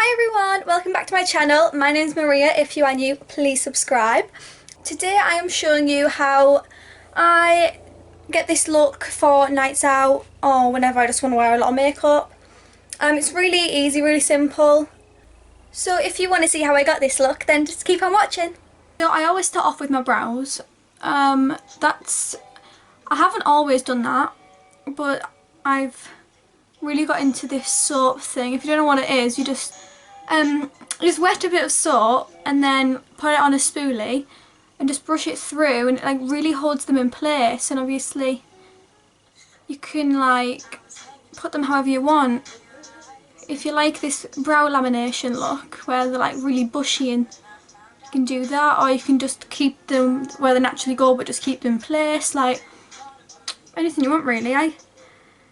Hi everyone, welcome back to my channel. My name's Maria. If you are new, please subscribe. Today I am showing you how I get this look for nights out or whenever I just want to wear a lot of makeup. It's really easy, really simple. So if you want to see how I got this look, then just keep on watching. So I always start off with my brows. I haven't always done that, but I've really got into this soap thing. If you don't know what it is, you just wet a bit of soap and then put it on a spoolie and just brush it through, and it like really holds them in place. And obviously you can like put them however you want. If you like this brow lamination look where they're like really bushy, and you can do that, or you can just keep them where they naturally go but just keep them in place, like anything you want really.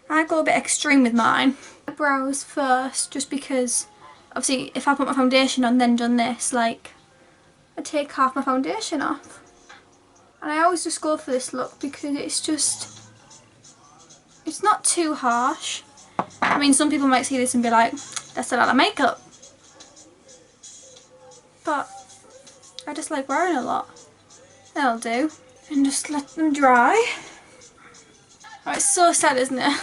I go a bit extreme with mine. Brows first, just because obviously if I put my foundation on then done this, like I take half my foundation off. And I always just go for this look because it's not too harsh. I mean, some people might see this and be like, that's a lot of makeup. But I just like wearing a lot. That'll do. And just let them dry. Oh, it's so sad, isn't it?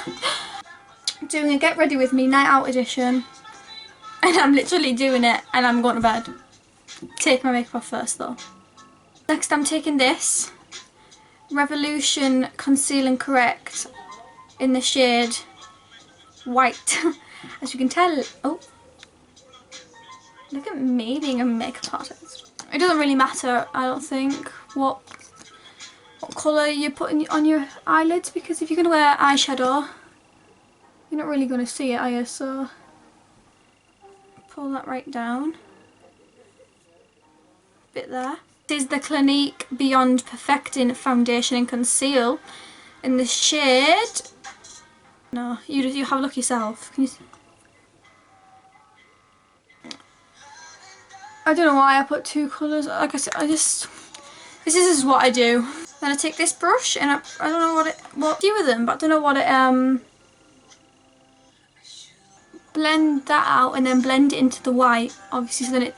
Doing a get ready with me night out edition, and I'm literally doing it and I'm going to bed. Take my makeup off first though. Next I'm taking this Revolution Conceal and Correct in the shade white. As you can tell, oh, look at me being a makeup artist. It doesn't really matter, I don't think, what colour you put on your eyelids, because if you're going to wear eyeshadow, you're not really going to see it, are you? So pull that right down. Bit there. This is the Clinique Beyond Perfecting Foundation and Conceal in the shade. No, you have a look yourself. Can you see? I don't know why I put two colours. Like I said, this is what I do. Then I take this brush and I don't know what I do with them, but I don't know what it blend that out and then blend it into the white, obviously, so then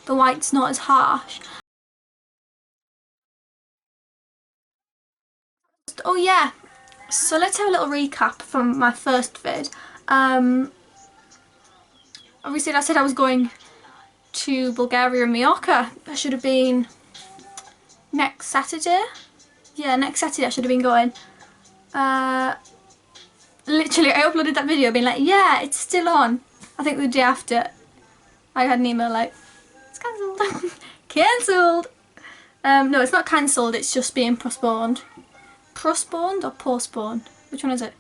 the white's not as harsh. Oh yeah, so let's have a little recap from my first vid. Obviously I said I was going to Bulgaria and Mallorca. That should have been next Saturday. Yeah, next Saturday I should have been going. Literally, I uploaded that video being like, yeah, it's still on. I think the day after, I had an email like, it's cancelled. Cancelled! No, it's not cancelled, it's just being postponed. Postponed or postponed? Which one is it?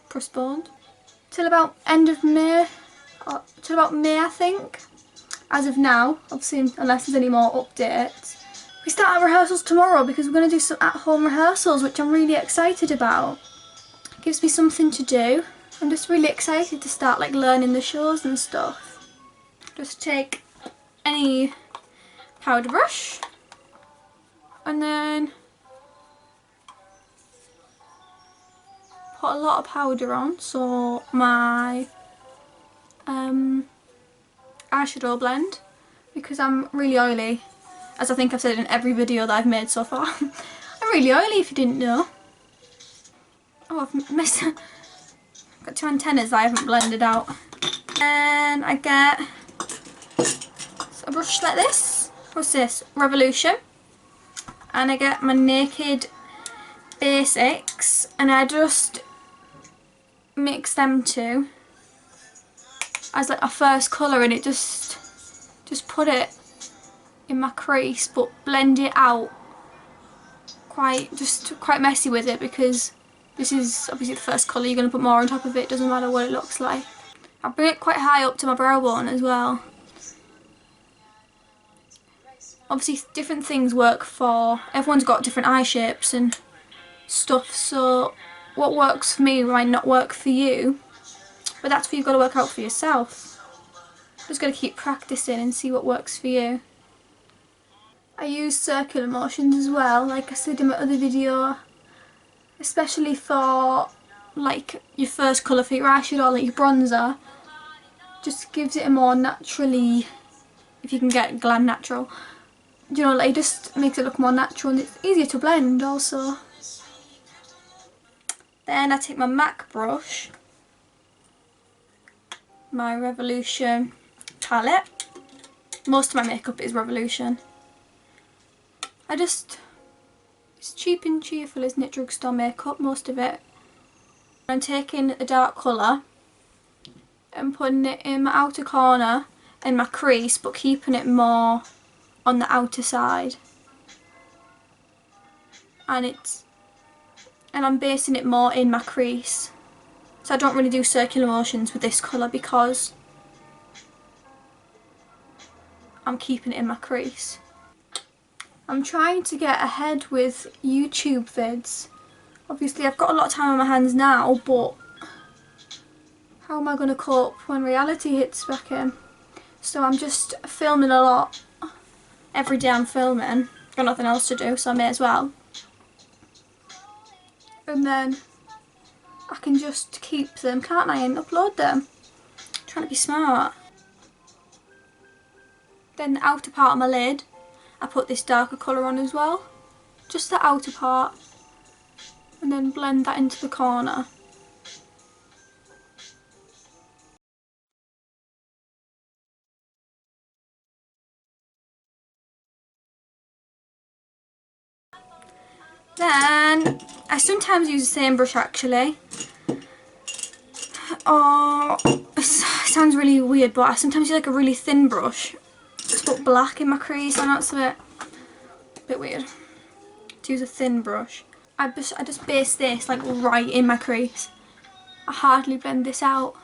Postponed? Till about end of May. Or till about May, I think. As of now, obviously, unless there's any more updates. We start our rehearsals tomorrow because we're going to do some at-home rehearsals, which I'm really excited about. Gives me something to do. I'm just really excited to start like learning the shows and stuff. Just take any powder brush and then put a lot of powder on, so my eyeshadow blend, because I'm really oily, as I think I've said in every video that I've made so far. I'm really oily if you didn't know. Oh, I've missed. Got two antennas that I haven't blended out. And I get a brush like this. What's this? Revolution. And I get my Naked Basics, and I just mix them two as like a first colour, and it just put it in my crease, but blend it out quite messy with it, because this is obviously the first colour. You're going to put more on top of it, doesn't matter what it looks like. I bring it quite high up to my brow bone as well. Obviously different things work for, everyone's got different eye shapes and stuff, so what works for me might not work for you, but that's what you've got to work out for yourself. Just got to keep practicing and see what works for you. I use circular motions as well, like I said in my other video. Especially for like your first colour for your eyeshadow, like your bronzer. Just gives it a more naturally, if you can get glam natural, you know, like it just makes it look more natural and it's easier to blend also. Then I take my MAC brush, my Revolution palette. Most of my makeup is Revolution. It's cheap and cheerful, isn't it? Drugstore makeup, most of it. I'm taking a dark colour and putting it in my outer corner and my crease, but keeping it more on the outer side. And I'm basing it more in my crease. So I don't really do circular motions with this colour because I'm keeping it in my crease. I'm trying to get ahead with YouTube vids. Obviously I've got a lot of time on my hands now, but how am I going to cope when reality hits back in? So I'm just filming a lot. Every day I'm filming. Got nothing else to do, so I may as well. And then I can just keep them, can't I, and upload them. I'm trying to be smart. Then the outer part of my lid, I put this darker colour on as well. Just the outer part. And then blend that into the corner. Then I sometimes use the same brush actually. Oh, it sounds really weird, but I sometimes use like a really thin brush to put black in my crease. I know it's a bit weird to use a thin brush. I just base this like right in my crease. I hardly blend this out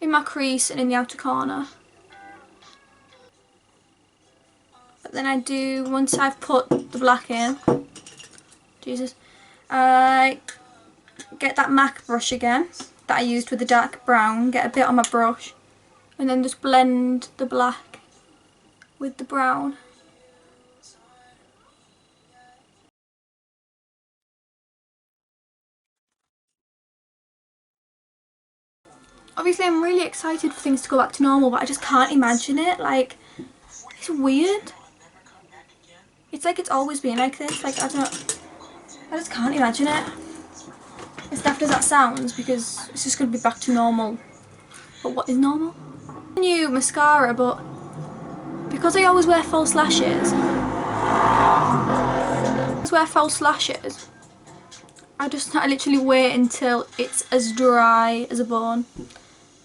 in my crease and in the outer corner. But then I do, once I've put the black in, Jesus, I get that MAC brush again that I used with the dark brown, get a bit on my brush, and then just blend the black with the brown. Obviously I'm really excited for things to go back to normal, but I just can't imagine it. Like, it's weird. It's like it's always been like this. Like, I just can't imagine it. As daft as that sounds, because it's just going to be back to normal. But what is normal? New mascara, but because I always wear false lashes, I literally wait until it's as dry as a bone.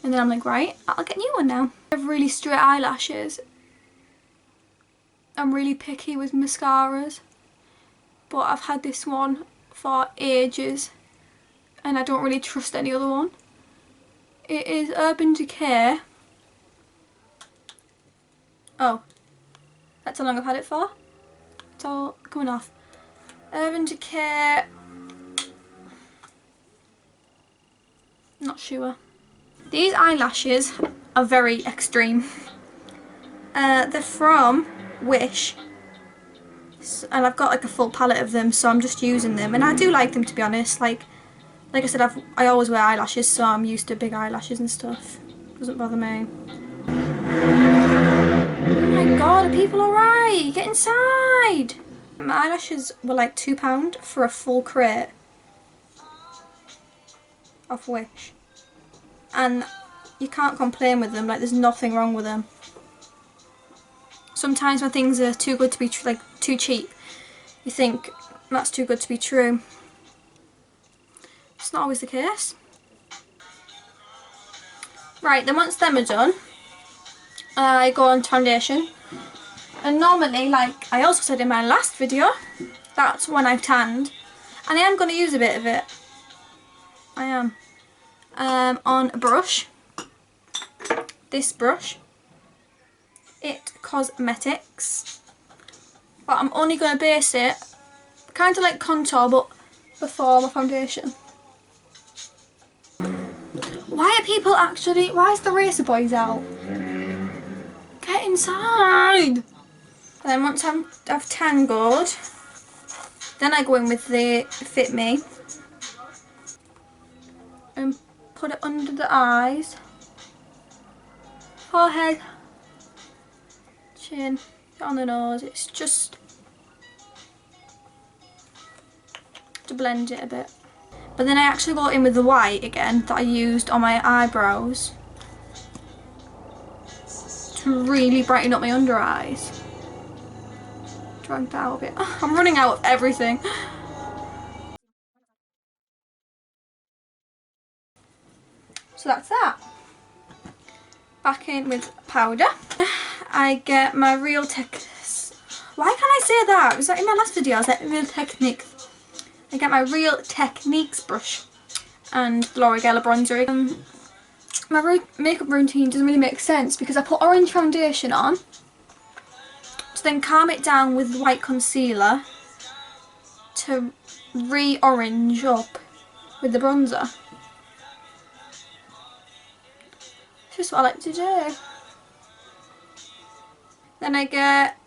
And then I'm like, right, I'll get a new one now. I have really straight eyelashes. I'm really picky with mascaras. But I've had this one for ages. And I don't really trust any other one. It is Urban Decay. Oh, that's how long I've had it for. It's all coming off. Urban Decay. Not sure. These eyelashes are very extreme. They're from Wish. And I've got like a full palette of them, so I'm just using them. And I do like them, to be honest. Like I said, I always wear eyelashes, so I'm used to big eyelashes and stuff. Doesn't bother me. Oh my god, are people alright? Get inside! My eyelashes were like £2 for a full crate off Wish. And you can't complain with them, like there's nothing wrong with them. Sometimes when things are too good to be like too cheap, you think that's too good to be true. It's not always the case. Right, then once them are done, I go on to foundation. And normally, like I also said in my last video, that's when I've tanned. And I am going to use a bit of it. I am. On a brush. This brush. It Cosmetics. But I'm only going to base it, kind of like contour, but before my foundation. Why are people actually... Why is the Racer Boys out? Get inside! And then once I've tangled, then I go in with the Fit Me. And put it under the eyes. forehead, chin, on the nose. It's just to blend it a bit. But then I actually go in with the white again that I used on my eyebrows to really brighten up my under eyes. Drag that out a bit. I'm running out of everything. So that's that. Back in with powder. I get my Real Why can't I say that? Was that in my last video? I was like Real Techniques. I get my Real Techniques brush and the Laura Geller bronzer. My makeup routine doesn't really make sense because I put orange foundation on to then calm it down with white concealer to re-orange up with the bronzer. It's just what I like to do. Then I get,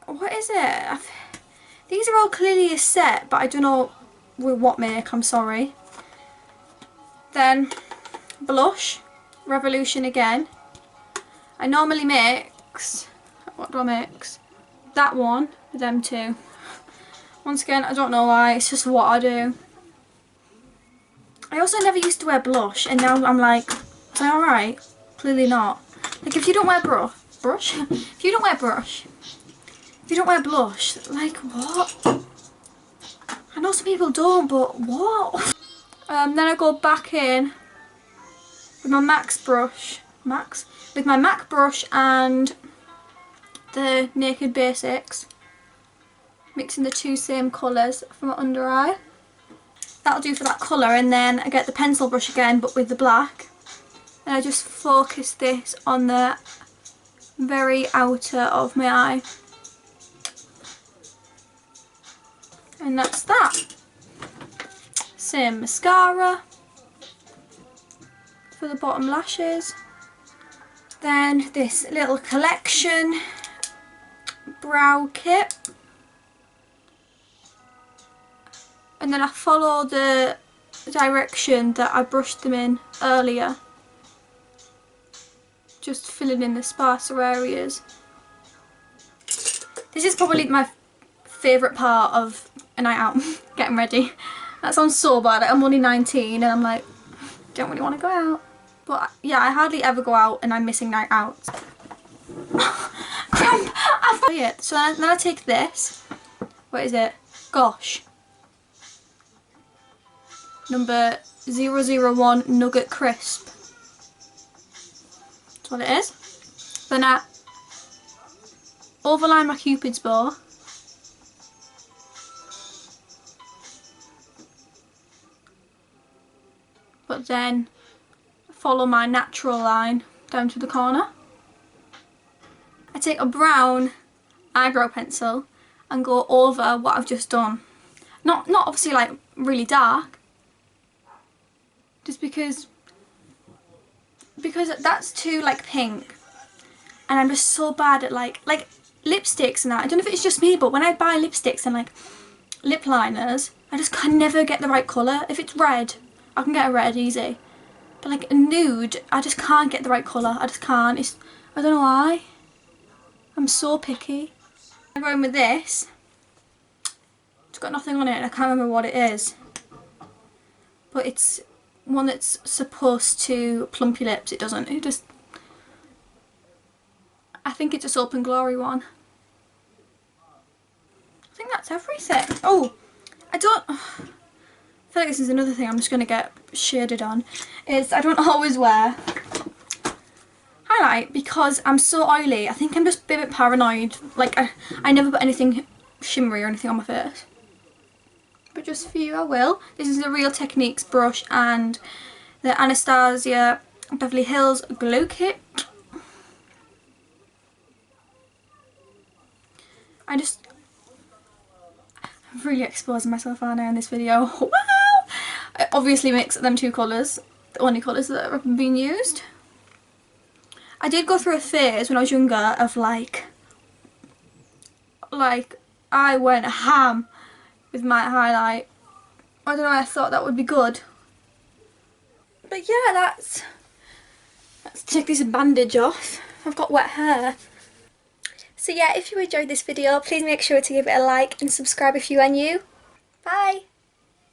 what is it? These are all clearly a set, but I don't know with what make, I'm sorry. Then blush, Revolution again. I normally mix, what do I mix? That one with them two. Once again, I don't know why, it's just what I do. I also never used to wear blush, and now I'm like, is I alright? Clearly not. Like, if you don't wear if you don't wear blush, like, what? I know some people don't, but what? Then I go back in with my with my MAC brush and the Naked Basics, mixing the two same colours for my under eye. That'll do for that colour, and then I get the pencil brush again, but with the black, and I just focus this on the very outer of my eye, and that's that. Same mascara for the bottom lashes. Then this little collection brow kit, and then I follow the direction that I brushed them in earlier, just filling in the sparser areas. This is probably my favourite part of a night out, getting ready. That sounds so bad, like, I'm only 19 and I'm like, don't really want to go out. But yeah, I hardly ever go out and I'm missing night out. Cramp! I feel it. So then I take this, what is it? Gosh. Number 001 Nugget Crisp. That's what it is. Then I overline my Cupid's bow. But then follow my natural line down to the corner. I take a brown eyebrow pencil and go over what I've just done. Not obviously like really dark, just because that's too like pink, and I'm just so bad at like lipsticks and that. I don't know if it's just me, but when I buy lipsticks and like lip liners, I just can never get the right colour. If it's red, I can get a red easy, but like a nude, I just can't get the right colour. I just can't. I don't know why. I'm so picky. I go in with this. It's got nothing on it and I can't remember what it is, but it's one that's supposed to plump your lips. It doesn't. I think it's a Soap and Glory one. I think that's everything. Oh, I feel like this is another thing I'm just going to get shaded on, is I don't always wear highlight because I'm so oily. I think I'm just a bit paranoid. Like, I never put anything shimmery or anything on my face. But just for you I will. This is the Real Techniques brush and the Anastasia Beverly Hills Glow Kit. I'm really exposing myself out now in this video. Wow! I obviously mix them two colours, the only colours that have been used. I did go through a phase when I was younger of like I went ham with my highlight. I don't know, I thought that would be good. But yeah, Let's take this bandage off. I've got wet hair. So yeah, if you enjoyed this video, please make sure to give it a like and subscribe if you are new. Bye!